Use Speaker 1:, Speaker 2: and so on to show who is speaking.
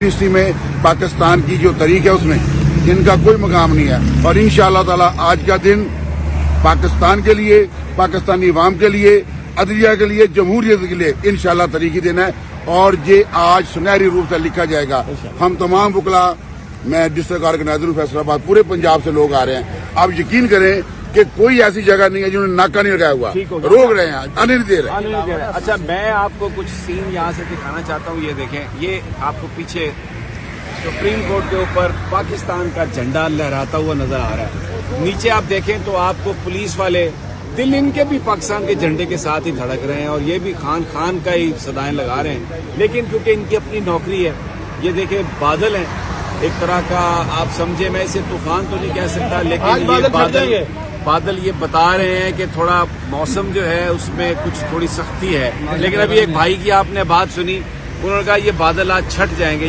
Speaker 1: اسی میں پاکستان کی جو تاریخ ہے اس میں ان کا کوئی مقام نہیں ہے، اور انشاءاللہ تعالی آج کا دن پاکستان کے لیے، پاکستانی عوام کے لیے، عدلیہ کے لیے، جمہوریت کے لیے انشاءاللہ تاریخی دن ہے، اور یہ آج سنہری روپ سے لکھا جائے گا۔ ہم تمام وکلا، میں ڈسٹرکٹ آرگنائزر ہوں فیصل آباد، پورے پنجاب سے لوگ آ رہے ہیں۔ آپ یقین کریں کہ کوئی ایسی جگہ نہیں ہے جنہوں نے ناکہ نہیں لگایا ہوا، روک رہے ہیں، آنے نہیں دے رہے۔
Speaker 2: اچھا، میں آپ کو کچھ سین یہاں سے دکھانا چاہتا ہوں۔ یہ دیکھیں، یہ آپ کو پیچھے سپریم کورٹ کے اوپر پاکستان کا جھنڈا لہراتا ہوا نظر آ رہا ہے۔ نیچے آپ دیکھیں تو آپ کو پولیس والے دل ان کے بھی پاکستان کے جھنڈے کے ساتھ ہی دھڑک رہے ہیں، اور یہ بھی خان خان کا ہی صدائیں لگا رہے ہیں، لیکن کیونکہ ان کی اپنی نوکری ہے۔ یہ دیکھیں، بادل ہیں ایک طرح کا، آپ سمجھے، میں اسے طوفان تو نہیں کہہ سکتا، لیکن یہ بادل یہ بتا رہے ہیں کہ تھوڑا موسم جو ہے اس میں کچھ تھوڑی سختی ہے، لیکن ابھی ایک بھائی کی آپ نے بات سنی، انہوں نے کہا یہ بادل آج چھٹ جائیں گے۔